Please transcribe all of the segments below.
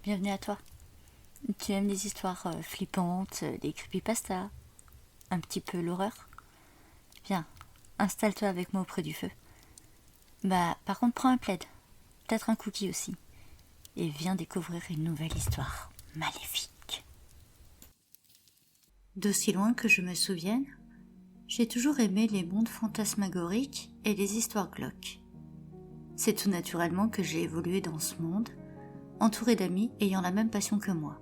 bienvenue à toi. Tu aimes les histoires flippantes, les creepypastas, un petit peu l'horreur? Viens, installe-toi avec moi auprès du feu. Par contre, prends un plaid, peut-être un cookie aussi, et viens découvrir une nouvelle histoire maléfique. D'aussi loin que je me souvienne, j'ai toujours aimé les mondes fantasmagoriques et les histoires glauques. C'est tout naturellement que j'ai évolué dans ce monde, entouré d'amis ayant la même passion que moi.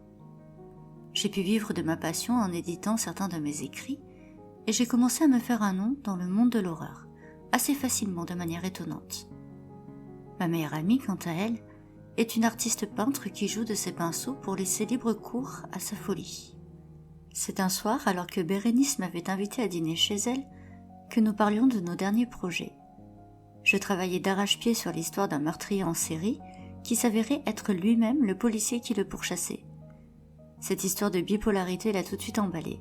J'ai pu vivre de ma passion en éditant certains de mes écrits, et j'ai commencé à me faire un nom dans le monde de l'horreur, assez facilement de manière étonnante. Ma meilleure amie, quant à elle, est une artiste peintre qui joue de ses pinceaux pour laisser libre cours à sa folie. C'est un soir, alors que Bérénice m'avait invité à dîner chez elle, que nous parlions de nos derniers projets. Je travaillais d'arrache-pied sur l'histoire d'un meurtrier en série qui s'avérait être lui-même le policier qui le pourchassait. Cette histoire de bipolarité l'a tout de suite emballée.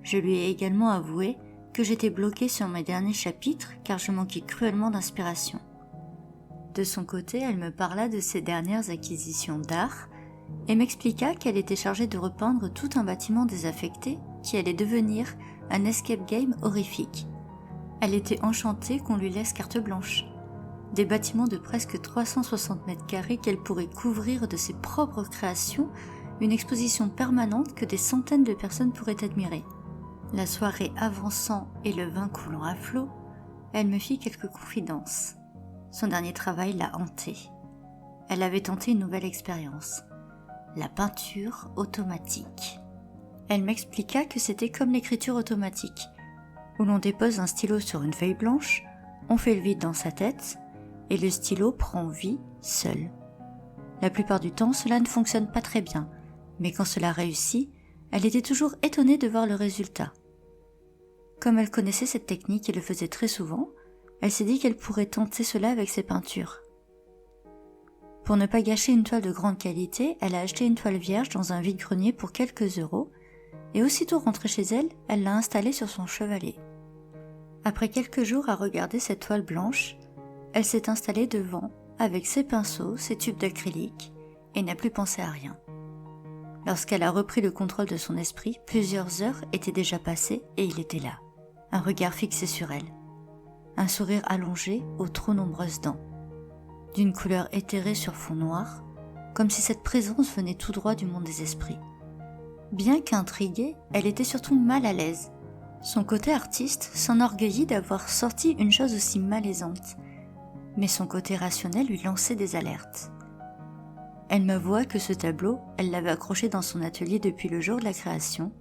Je lui ai également avoué que j'étais bloquée sur mes derniers chapitres car je manquais cruellement d'inspiration. De son côté, elle me parla de ses dernières acquisitions d'art et m'expliqua qu'elle était chargée de repeindre tout un bâtiment désaffecté qui allait devenir un escape game horrifique. Elle était enchantée qu'on lui laisse carte blanche. Des bâtiments de presque 360 mètres carrés qu'elle pourrait couvrir de ses propres créations, une exposition permanente que des centaines de personnes pourraient admirer. La soirée avançant et le vin coulant à flot, elle me fit quelques confidences. Son dernier travail l'a hantée. Elle avait tenté une nouvelle expérience, la peinture automatique. Elle m'expliqua que c'était comme l'écriture automatique, où l'on dépose un stylo sur une feuille blanche, on fait le vide dans sa tête, et le stylo prend vie seul. La plupart du temps, cela ne fonctionne pas très bien, mais quand cela réussit, elle était toujours étonnée de voir le résultat. Comme elle connaissait cette technique et le faisait très souvent, elle s'est dit qu'elle pourrait tenter cela avec ses peintures. Pour ne pas gâcher une toile de grande qualité, elle a acheté une toile vierge dans un vide-grenier pour quelques €, et aussitôt rentrée chez elle, elle l'a installée sur son chevalet. Après quelques jours à regarder cette toile blanche, elle s'est installée devant, avec ses pinceaux, ses tubes d'acrylique, et n'a plus pensé à rien. Lorsqu'elle a repris le contrôle de son esprit, plusieurs heures étaient déjà passées et il était là, un regard fixé sur elle, un sourire allongé aux trop nombreuses dents, d'une couleur éthérée sur fond noir, comme si cette présence venait tout droit du monde des esprits. Bien qu'intriguée, elle était surtout mal à l'aise. Son côté artiste s'enorgueillit d'avoir sorti une chose aussi malaisante, mais son côté rationnel lui lançait des alertes. Elle m'avoua que ce tableau, elle l'avait accroché dans son atelier depuis le jour de la création,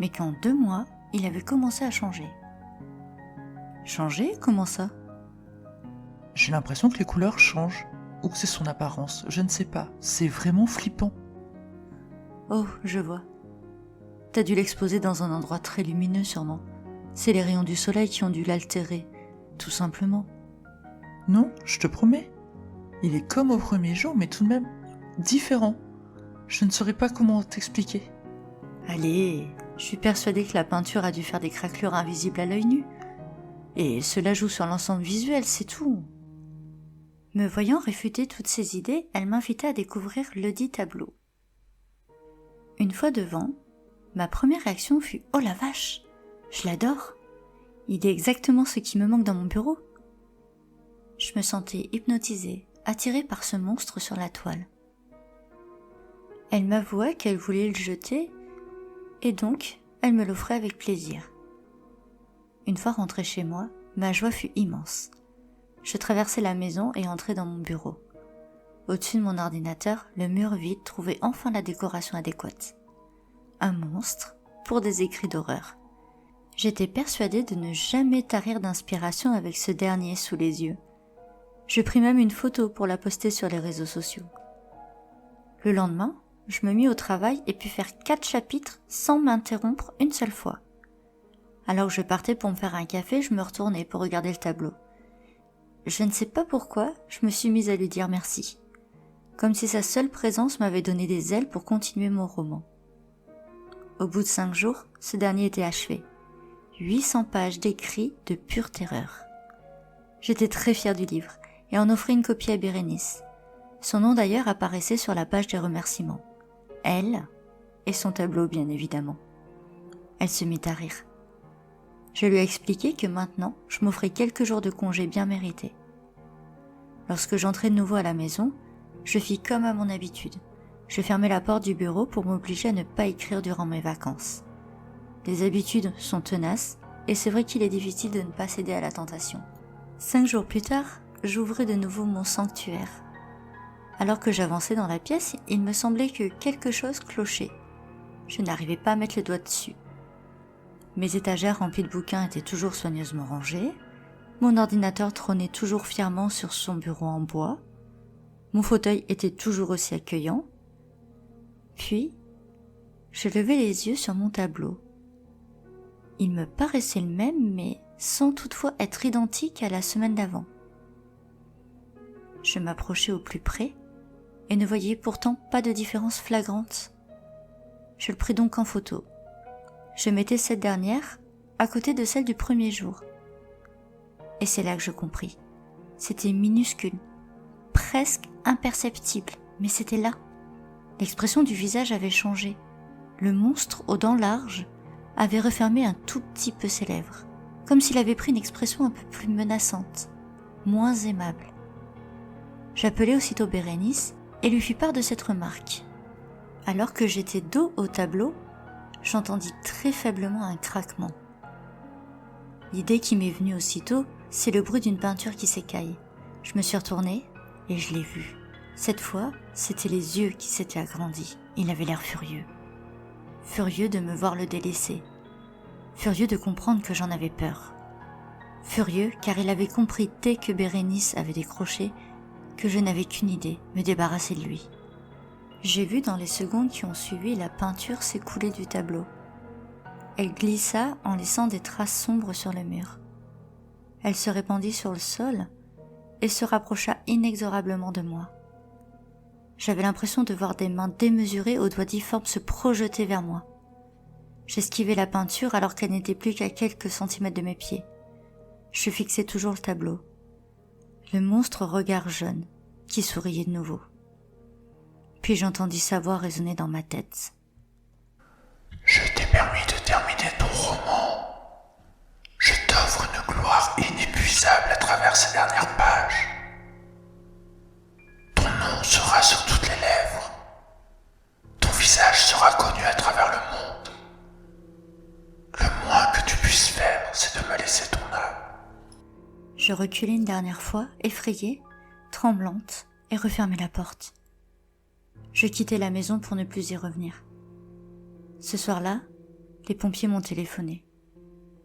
mais qu'en 2 mois, il avait commencé à changer. Changer? Comment ça? J'ai l'impression que les couleurs changent, ou que c'est son apparence, je ne sais pas, c'est vraiment flippant. Oh, je vois. T'as dû l'exposer dans un endroit très lumineux sûrement. C'est les rayons du soleil qui ont dû l'altérer, tout simplement. Non, je te promets. Il est comme au premier jour, mais tout de même différent. Je ne saurais pas comment t'expliquer. Allez, je suis persuadée que la peinture a dû faire des craquelures invisibles à l'œil nu. Et cela joue sur l'ensemble visuel, c'est tout. Me voyant réfuter toutes ces idées, elle m'invita à découvrir ledit tableau. Une fois devant, ma première réaction fut « Oh la vache, je l'adore. Il est exactement ce qui me manque dans mon bureau. » Je me sentais hypnotisée, attirée par ce monstre sur la toile. Elle m'avoua qu'elle voulait le jeter, et donc elle me l'offrait avec plaisir. Une fois rentrée chez moi, ma joie fut immense. Je traversai la maison et entrai dans mon bureau. Au-dessus de mon ordinateur, le mur vide trouvait enfin la décoration adéquate. Un monstre pour des écrits d'horreur. J'étais persuadée de ne jamais tarir d'inspiration avec ce dernier sous les yeux. Je pris même une photo pour la poster sur les réseaux sociaux. Le lendemain, je me mis au travail et pus faire 4 chapitres sans m'interrompre une seule fois. Alors que je partais pour me faire un café, je me retournais pour regarder le tableau. Je ne sais pas pourquoi, je me suis mise à lui dire merci. Comme si sa seule présence m'avait donné des ailes pour continuer mon roman. Au bout de 5 jours, ce dernier était achevé. 800 pages d'écrits de pure terreur. J'étais très fière du livre et en offris une copie à Bérénice. Son nom d'ailleurs apparaissait sur la page des remerciements. Elle et son tableau bien évidemment. Elle se mit à rire. Je lui ai expliqué que maintenant, je m'offrais quelques jours de congé bien mérités. Lorsque j'entrai de nouveau à la maison, je fis comme à mon habitude. Je fermai la porte du bureau pour m'obliger à ne pas écrire durant mes vacances. Les habitudes sont tenaces et c'est vrai qu'il est difficile de ne pas céder à la tentation. 5 jours plus tard, j'ouvrais de nouveau mon sanctuaire. Alors que j'avançais dans la pièce, il me semblait que quelque chose clochait. Je n'arrivais pas à mettre le doigt dessus. Mes étagères remplies de bouquins étaient toujours soigneusement rangées. Mon ordinateur trônait toujours fièrement sur son bureau en bois. Mon fauteuil était toujours aussi accueillant. Puis, je levai les yeux sur mon tableau. Il me paraissait le même, mais sans toutefois être identique à la semaine d'avant. Je m'approchai au plus près et ne voyais pourtant pas de différence flagrante. Je le pris donc en photo. Je mettais cette dernière à côté de celle du premier jour. Et c'est là que je compris. C'était minuscule, presque imperceptible, mais c'était là. L'expression du visage avait changé. Le monstre aux dents larges avait refermé un tout petit peu ses lèvres, comme s'il avait pris une expression un peu plus menaçante, moins aimable. J'appelai aussitôt Bérénice et lui fis part de cette remarque. Alors que j'étais dos au tableau, j'entendis très faiblement un craquement. L'idée qui m'est venue aussitôt, c'est le bruit d'une peinture qui s'écaille. Je me suis retournée et je l'ai vu. Cette fois, c'étaient les yeux qui s'étaient agrandis. Il avait l'air furieux. Furieux de me voir le délaisser. Furieux de comprendre que j'en avais peur. Furieux car il avait compris dès que Bérénice avait décroché que je n'avais qu'une idée, me débarrasser de lui. J'ai vu dans les secondes qui ont suivi la peinture s'écouler du tableau. Elle glissa en laissant des traces sombres sur le mur. Elle se répandit sur le sol et se rapprocha inexorablement de moi. J'avais l'impression de voir des mains démesurées aux doigts difformes se projeter vers moi. J'esquivais la peinture alors qu'elle n'était plus qu'à quelques centimètres de mes pieds. Je fixais toujours le tableau. Le monstre regard jaune qui souriait de nouveau. Puis j'entendis sa voix résonner dans ma tête. Je t'ai permis de terminer ton roman. Je t'offre une gloire inépuisable à travers ces dernières pages. Ton nom sera sur toutes les lèvres. Ton visage sera connu à travers le monde. Le moins que tu puisses faire, c'est de me laisser ton âme. Je reculai une dernière fois, effrayée, tremblante, et refermai la porte. Je quittai la maison pour ne plus y revenir. Ce soir-là, les pompiers m'ont téléphoné.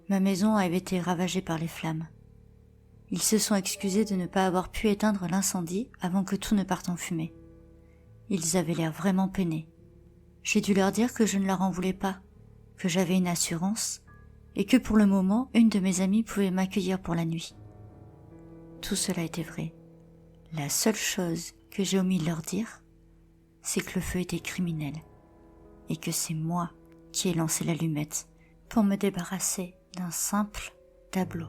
Ma maison avait été ravagée par les flammes. Ils se sont excusés de ne pas avoir pu éteindre l'incendie avant que tout ne parte en fumée. Ils avaient l'air vraiment peinés. J'ai dû leur dire que je ne leur en voulais pas, que j'avais une assurance, et que pour le moment, une de mes amies pouvait m'accueillir pour la nuit. Tout cela était vrai. La seule chose que j'ai omis de leur dire, c'est que le feu était criminel, et que c'est moi qui ai lancé l'allumette pour me débarrasser d'un simple tableau.